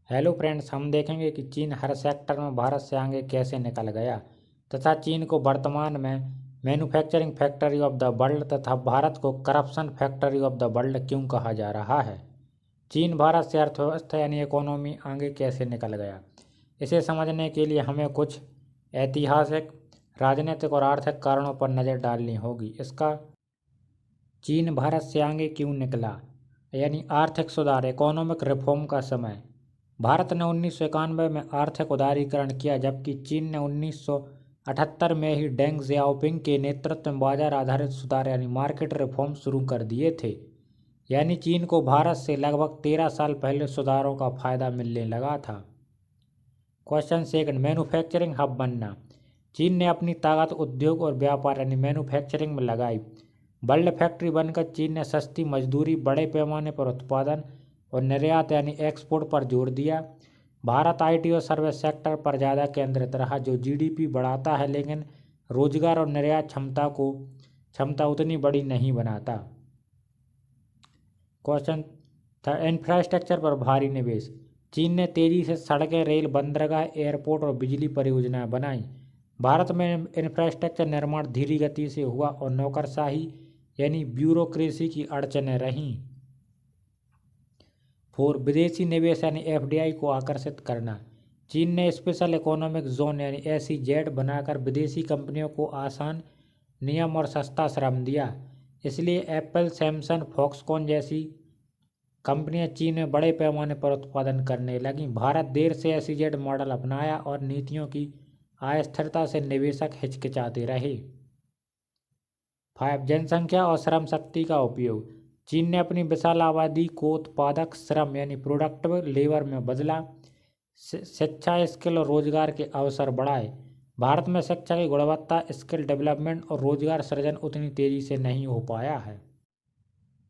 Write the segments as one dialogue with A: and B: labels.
A: Hello friends, हम देखेंगे कि चीन हर सेक्टर में भारत से आगे कैसे निकल गया तथा चीन को वर्तमान में manufacturing factory of the world तथा भारत को corruption factory of the world क्यों कहा जा रहा है। चीन भारत से अर्थव्यवस्था यानी इकोनॉमी आगे कैसे निकल गया, इसे समझने के लिए हमें कुछ ऐतिहासिक, राजनीतिक और आर्थिक कारणों पर नज़र डालनी होगी। इसका चीन भारत से आगे क्यों निकला, यानी आर्थिक सुधार, इकोनॉमिक रिफॉर्म का समय। भारत ने 1991 में आर्थिक उदारीकरण किया, जबकि चीन ने 1978 में ही डेंग जियाओपिंग के नेतृत्व में बाजार आधारित सुधार यानी मार्केट रिफॉर्म शुरू कर दिए थे। यानी चीन को भारत से लगभग 13 साल पहले सुधारों का फायदा मिलने लगा था। क्वेश्चन सेकंड, मैन्युफैक्चरिंग हब बनना। चीन ने अपनी ताकत उद्योग और व्यापार यानी मैन्युफैक्चरिंग में लगाई। वर्ल्ड फैक्ट्री बनकर चीन ने सस्ती मजदूरी, बड़े पैमाने पर उत्पादन और निर्यात यानी एक्सपोर्ट पर जोर दिया। भारत आईटी और सर्विस सेक्टर पर ज़्यादा केंद्रित रहा, जो जीडीपी बढ़ाता है लेकिन रोजगार और निर्यात क्षमता उतनी बड़ी नहीं बनाता। क्वेश्चन थर्ड, इंफ्रास्ट्रक्चर पर भारी निवेश। चीन ने तेजी से सड़कें, रेल, बंदरगाह, एयरपोर्ट और बिजली परियोजनाएं बनाई। भारत में इंफ्रास्ट्रक्चर निर्माण धीमी गति से हुआ और नौकरशाही यानी ब्यूरोक्रेसी की अड़चनें रहीं। फोर, विदेशी निवेश यानी एफडीआई को आकर्षित करना। चीन ने स्पेशल इकोनॉमिक जोन यानी एसईजेड बनाकर विदेशी कंपनियों को आसान नियम और सस्ता श्रम दिया। इसलिए एप्पल, सैमसंग, फॉक्सकॉन जैसी कंपनियां चीन में बड़े पैमाने पर उत्पादन करने लगीं। भारत देर से एसईजेड मॉडल अपनाया और नीतियों की अस्थिरता से निवेशक हिचकिचाते रहे। 5, जनसंख्या और श्रम शक्ति का उपयोग। चीन ने अपनी विशाल आबादी को उत्पादक श्रम यानी प्रोडक्टिव लेबर में बदला। शिक्षा, स्किल और रोजगार के अवसर बढ़ाए। भारत में शिक्षा की गुणवत्ता, स्किल डेवलपमेंट और रोजगार सृजन उतनी तेजी से नहीं हो पाया है।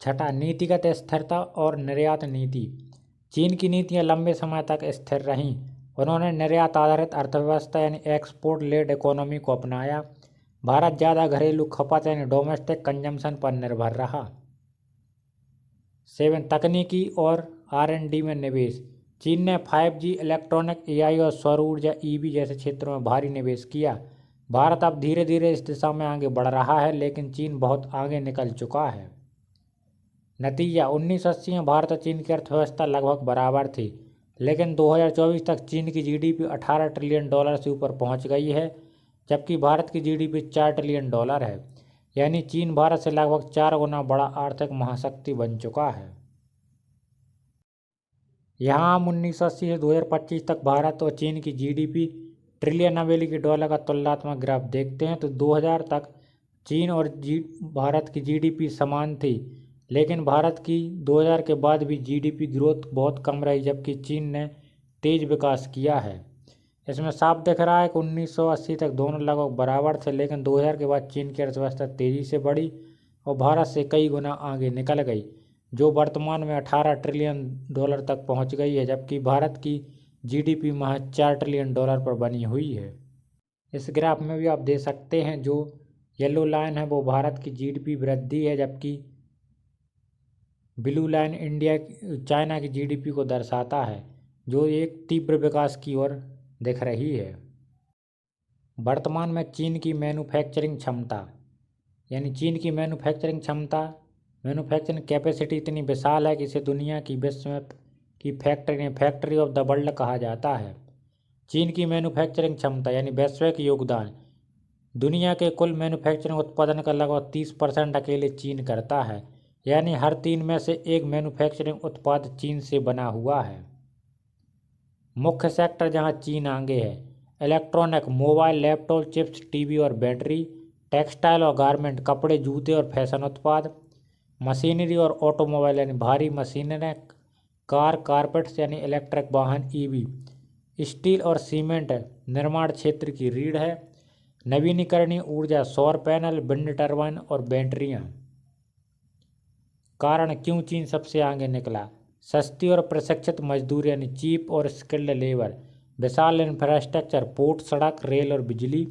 A: छठा, नीतिगत स्थिरता और निर्यात नीति। चीन की नीतियां लंबे समय तक स्थिर रहीं। उन्होंने निर्यात आधारित अर्थव्यवस्था यानी एक्सपोर्ट लेड इकोनॉमी को अपनाया। भारत ज़्यादा घरेलू खपत यानी डोमेस्टिक कंजम्पशन पर निर्भर रहा। 7, तकनीकी और R&D में निवेश। चीन ने 5G, इलेक्ट्रॉनिक, AI और सौर ऊर्जा EV जैसे क्षेत्रों में भारी निवेश किया। भारत अब धीरे धीरे इस दिशा में आगे बढ़ रहा है, लेकिन चीन बहुत आगे निकल चुका है। नतीजा, 1980 में भारत और चीन की अर्थव्यवस्था लगभग बराबर थी, लेकिन 2024 तक चीन की GDP $18 ट्रिलियन से ऊपर पहुंच गई है, जबकि भारत की GDP $4 ट्रिलियन है। यानी चीन भारत से लगभग 4 गुना बड़ा आर्थिक महाशक्ति बन चुका है। यहाँ हम 1980 से 2025 तक भारत और चीन की GDP ट्रिलियन अमेरिकी डॉलर का तुलनात्मक ग्राफ देखते हैं तो 2000 तक चीन और भारत की GDP समान थी, लेकिन भारत की 2000 के बाद भी GDP ग्रोथ बहुत कम रही, जबकि चीन ने तेज विकास किया है। इसमें साफ दिख रहा है कि 1980 तक दोनों लगभग बराबर थे, लेकिन 2000 के बाद चीन की अर्थव्यवस्था तेजी से बढ़ी और भारत से कई गुना आगे निकल गई, जो वर्तमान में $18 ट्रिलियन तक पहुंच गई है, जबकि भारत की GDP महज $4 ट्रिलियन पर बनी हुई है। इस ग्राफ में भी आप देख सकते हैं, जो येलो लाइन है वो भारत की GDP वृद्धि है, जबकि ब्लू लाइन चाइना की GDP को दर्शाता है, जो एक तीव्र विकास की ओर दिख रही है। वर्तमान में चीन की मैन्युफैक्चरिंग क्षमता, यानी चीन की मैन्युफैक्चरिंग कैपेसिटी इतनी विशाल है कि इसे दुनिया की विश्व की फैक्ट्री ऑफ द वर्ल्ड कहा जाता है। चीन की मैन्युफैक्चरिंग क्षमता यानी वैश्विक योगदान, दुनिया के कुल मैन्युफैक्चरिंग उत्पादन का लगभग 30% अकेले चीन करता है, यानी हर 3 में से 1 मैन्युफैक्चरिंग उत्पाद चीन से बना हुआ है। मुख्य सेक्टर जहां चीन आगे है: electronic, mobile, laptop, chips, TV और बैटरी; टेक्सटाइल और गारमेंट, कपड़े, जूते और फैशन उत्पाद; मशीनरी और ऑटोमोबाइल यानी भारी मशीनरी, कार, कारपेट्स यानी इलेक्ट्रिक वाहन, EV; स्टील और सीमेंट निर्माण क्षेत्र की रीढ़ है; नवीनीकरणीय ऊर्जा, सौर पैनल, विंड टर्बाइन और बैटरियाँ। कारण क्यों चीन सबसे आगे निकला: सस्ती और प्रशिक्षित मजदूर यानी चीप और स्किल्ड लेबर; विशाल इंफ्रास्ट्रक्चर, पोर्ट, सड़क, रेल और बिजली;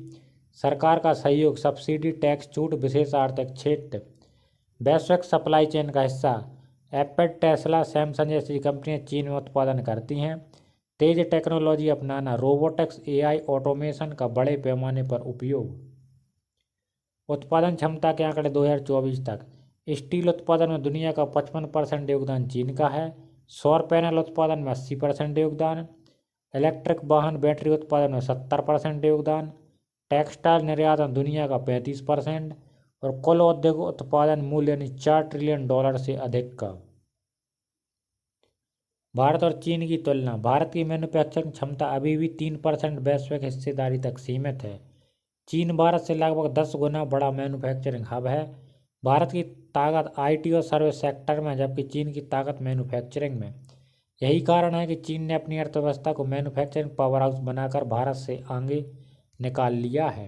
A: सरकार का सहयोग, सब्सिडी, टैक्स छूट, विशेष आर्थिक क्षेत्र; वैश्विक सप्लाई चेन का हिस्सा, एप्पल, टेस्ला, सैमसंग जैसी कंपनियां चीन में उत्पादन करती हैं; तेज टेक्नोलॉजी अपनाना, रोबोटिक्स, एआई, ऑटोमेशन का बड़े पैमाने पर उपयोग। उत्पादन क्षमता के आंकड़े 2024 तक। स्टील उत्पादन में दुनिया का 55% योगदान चीन का है। सौर पैनल उत्पादन में 80% योगदान। इलेक्ट्रिक वाहन बैटरी उत्पादन में 70% योगदान। टेक्सटाइल निर्यात में दुनिया का 35% और कुल औद्योगिक उत्पादन मूल्य यानी $4 ट्रिलियन से अधिक का। भारत और चीन की तुलना। भारत की मैन्युफैक्चरिंग क्षमता अभी भी 3% वैश्विक हिस्सेदारी तक सीमित है। चीन भारत से लगभग 10 गुना बड़ा मैन्युफैक्चरिंग हब है। भारत की ताकत आईटी और सर्विस सेक्टर में, जबकि चीन की ताकत मैन्युफैक्चरिंग में। यही कारण है कि चीन ने अपनी अर्थव्यवस्था को मैन्युफैक्चरिंग पावर हाउस बनाकर भारत से आगे निकाल लिया है।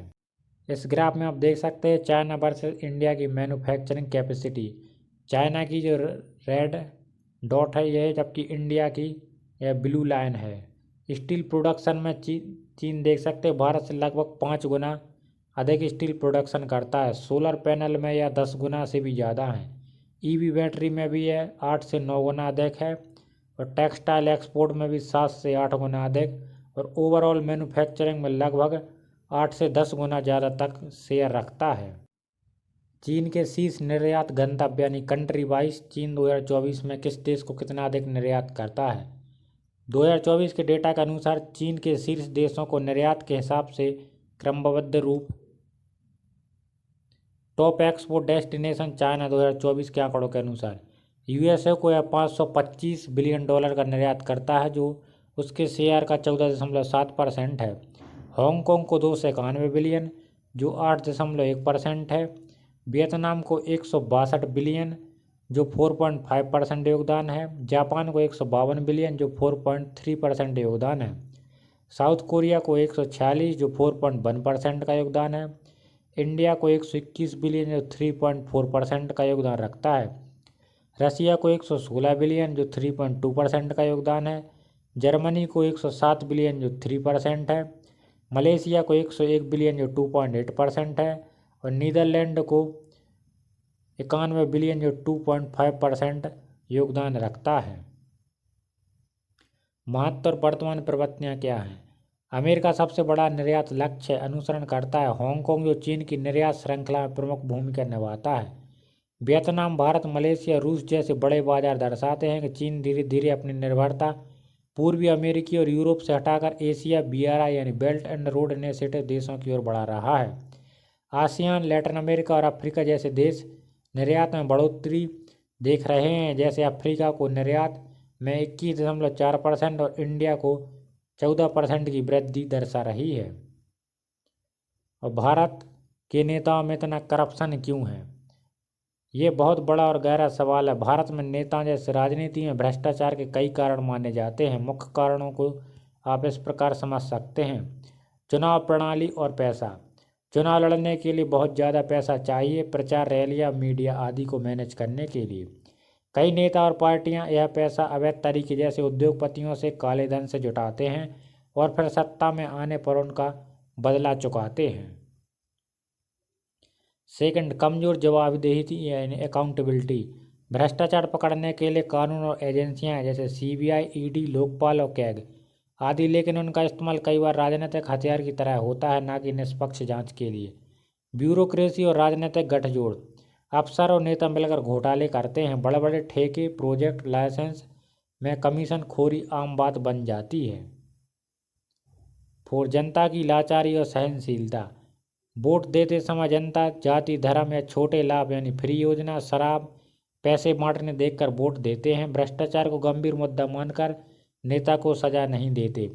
A: इस ग्राफ में आप देख सकते हैं चाइना वर्सेस इंडिया की मैन्युफैक्चरिंग कैपेसिटी। चाइना की जो रेड डॉट है यह, जबकि इंडिया की यह ब्लू लाइन है। स्टील प्रोडक्शन में चीन देख सकते हैं भारत से लगभग 5 गुना अधिक स्टील प्रोडक्शन करता है। सोलर पैनल में यह 10 गुना से भी ज़्यादा है। ईवी बैटरी में भी यह 8 से 9 गुना अधिक है और टेक्सटाइल एक्सपोर्ट में भी 7 से 8 गुना अधिक और ओवरऑल मैन्युफैक्चरिंग में लगभग 8 से 10 गुना ज़्यादा तक शेयर रखता है। चीन के शीर्ष निर्यात गंतव्य यानी कंट्री वाइज चीन 2024 में किस देश को कितना अधिक निर्यात करता है। 2024 के डेटा के अनुसार चीन के शीर्ष देशों को निर्यात के हिसाब से क्रमबद्ध रूप टॉप एक्सपोर्ट डेस्टिनेशन चाइना 2024 के आंकड़ों के अनुसार यूएसए को यह $525 बिलियन का निर्यात करता है, जो उसके शेयर का 14.7% है। हांगकांग को 291 बिलियन, जो 8.1% है। वियतनाम को 162 बिलियन, जो 4.5% योगदान है। जापान को 152 बिलियन, जो 4.3% योगदान है। साउथ कोरिया को 146, जो 4.1% का योगदान है। इंडिया को 121 बिलियन, जो 3.4% का योगदान रखता है। रसिया को 116 बिलियन, जो 3.2% का योगदान है। जर्मनी को 107 बिलियन, जो 3% है। मलेशिया को 101 बिलियन, जो 2.8% है और नीदरलैंड को 91 बिलियन, जो 2.5% योगदान रखता है। महत्व और वर्तमान प्रवृत्तियाँ क्या हैं। अमेरिका सबसे बड़ा निर्यात लक्ष्य अनुसरण करता है। हांगकांग जो चीन की निर्यात श्रृंखला में प्रमुख भूमिका निभाता है। वियतनाम, भारत, मलेशिया, रूस जैसे बड़े बाजार दर्शाते हैं कि चीन धीरे धीरे अपनी निर्भरता पूर्वी अमेरिकी और यूरोप से हटाकर एशिया BRI यानी बेल्ट एंड रोड इनिशिएटिव देशों की ओर बढ़ा रहा है। आसियान, लैटिन अमेरिका और अफ्रीका जैसे देश निर्यात में बढ़ोतरी देख रहे हैं। जैसे अफ्रीका को निर्यात में 21.4% और इंडिया को 14% की वृद्धि दर्शा रही है। और भारत के नेताओं में इतना करप्शन क्यों है, ये बहुत बड़ा और गहरा सवाल है। भारत में नेता जैसे राजनीति में भ्रष्टाचार के कई कारण माने जाते हैं। मुख्य कारणों को आप इस प्रकार समझ सकते हैं। चुनाव प्रणाली और पैसा। चुनाव लड़ने के लिए बहुत ज़्यादा पैसा चाहिए, प्रचार रैलियाँ, मीडिया आदि को मैनेज करने के लिए। कई नेता और पार्टियां यह पैसा अवैध तरीके जैसे उद्योगपतियों से, काले धन से जुटाते हैं और फिर सत्ता में आने पर उनका बदला चुकाते हैं। सेकंड, कमजोर जवाबदेही यानी अकाउंटेबिलिटी। भ्रष्टाचार पकड़ने के लिए कानून और एजेंसियां जैसे CBI, ED, लोकपाल और कैग आदि, लेकिन उनका इस्तेमाल कई बार राजनीतिक हथियार की तरह होता है, ना कि निष्पक्ष जांच के लिए। ब्यूरोक्रेसी और राजनीतिक गठजोड़। अफसर और नेता मिलकर घोटाले करते हैं। बड़े बड़े ठेके, प्रोजेक्ट, लाइसेंस में कमीशन खोरी आम बात बन जाती है। 4, जनता की लाचारी और सहनशीलता। वोट देते समय जनता जाति, धर्म या छोटे लाभ यानी फ्री योजना, शराब, पैसे बांटने देखकर वोट देते हैं। भ्रष्टाचार को गंभीर मुद्दा मानकर नेता को सजा नहीं देते।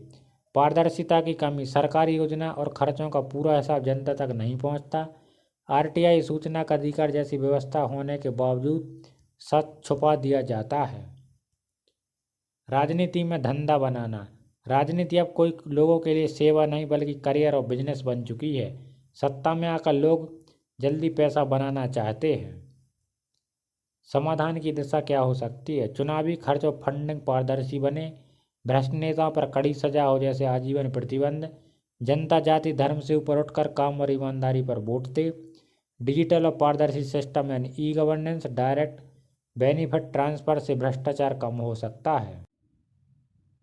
A: पारदर्शिता की कमी। सरकारी योजना और खर्चों का पूरा हिसाब जनता तक नहीं पहुंचता। RTI, सूचना का अधिकार जैसी व्यवस्था होने के बावजूद सच छुपा दिया जाता है। राजनीति में धंधा बनाना। राजनीति अब कोई लोगों के लिए सेवा नहीं बल्कि करियर और बिजनेस बन चुकी है। सत्ता में आकर लोग जल्दी पैसा बनाना चाहते हैं। समाधान की दिशा क्या हो सकती है। चुनावी खर्च और फंडिंग पारदर्शी बने। भ्रष्ट नेताओं पर कड़ी सजा हो जैसे आजीवन प्रतिबंध। जनता जाति धर्म से ऊपर उठकर काम और ईमानदारी पर वोट दे। डिजिटल और पारदर्शी सिस्टम यानी E-गवर्नेंस, डायरेक्ट बेनिफिट ट्रांसफर से भ्रष्टाचार कम हो सकता है।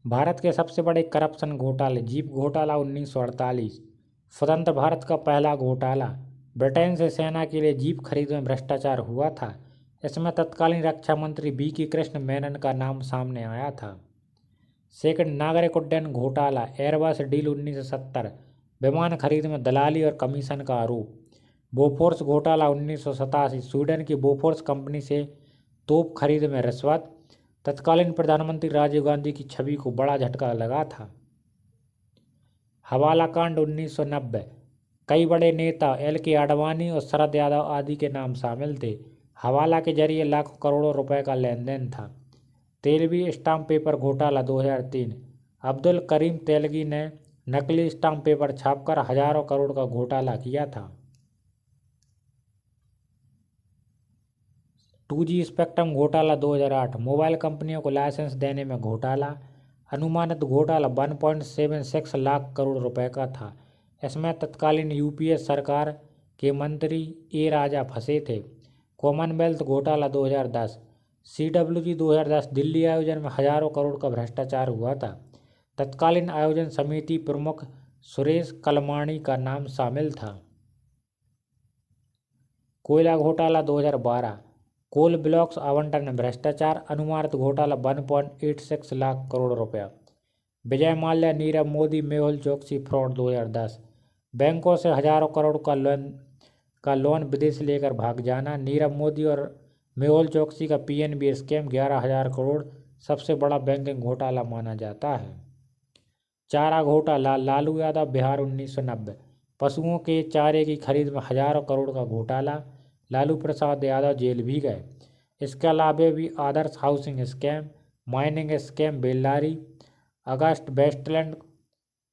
A: भारत के सबसे बड़े करप्शन घोटाले। जीप घोटाला 1948। स्वतंत्र भारत का पहला घोटाला। ब्रिटेन से सेना के लिए जीप खरीद में भ्रष्टाचार हुआ था। इसमें तत्कालीन रक्षा मंत्री V.K. कृष्ण मेनन का नाम सामने आया था। सेकंड, नागरिक उड्डयन घोटाला। Airbus deal 1970। विमान खरीद में दलाली और कमीशन का आरोप। बोफोर्स घोटाला 1987। स्वीडन की बोफोर्स कंपनी से तोप खरीद में रिश्वत। तत्कालीन प्रधानमंत्री राजीव गांधी की छवि को बड़ा झटका लगा था। हवाला कांड 1990। कई बड़े नेता L.K. आडवाणी और शरद यादव आदि के नाम शामिल थे। हवाला के जरिए लाखों करोड़ों रुपए का लेन देन था। तेलवी स्टाम्प पेपर घोटाला 2003। अब्दुल करीम तेलगी ने नकली स्टाम्प पेपर छापकर हजारों करोड़ का घोटाला किया था। 2G स्पेक्ट्रम घोटाला 2008। मोबाइल कंपनियों को लाइसेंस देने में घोटाला। अनुमानित घोटाला 1.76 लाख करोड़ रुपए का था। इसमें तत्कालीन UPA सरकार के मंत्री A. राजा फंसे थे। कॉमनवेल्थ घोटाला 2010। CWG 2010 दिल्ली आयोजन में हजारों करोड़ का भ्रष्टाचार हुआ था। तत्कालीन आयोजन समिति प्रमुख सुरेश कलमाणी का नाम शामिल था। कोयला घोटाला 2012। कोल ब्लॉक्स आवंटन में भ्रष्टाचार। अनुमानित घोटाला 1.86 लाख करोड़ रुपया। विजय माल्या, नीरव मोदी, मेहुल चोकसी फ्रॉड 2010। बैंकों से हजारों करोड़ का लोन विदेश लेकर भाग जाना। नीरव मोदी और मेहुल चोकसी का PNB स्कैम 11,000 करोड़ सबसे बड़ा बैंकिंग घोटाला माना जाता है। चारा घोटाला। लालू यादव, बिहार 1990। पशुओं के चारे की खरीद में हजारों करोड़ का घोटाला। लालू प्रसाद यादव जेल भी गए। इसके अलावा भी आदर्श हाउसिंग स्कैम, माइनिंग स्कैम, बेलदारी, अगस्त वेस्टलैंड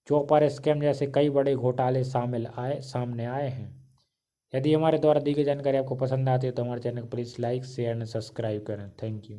A: चौपर स्कैम जैसे कई बड़े घोटाले सामने आए हैं। यदि हमारे द्वारा दी गई जानकारी आपको पसंद आती है तो हमारे चैनल को please like, share and subscribe करें। Thank you.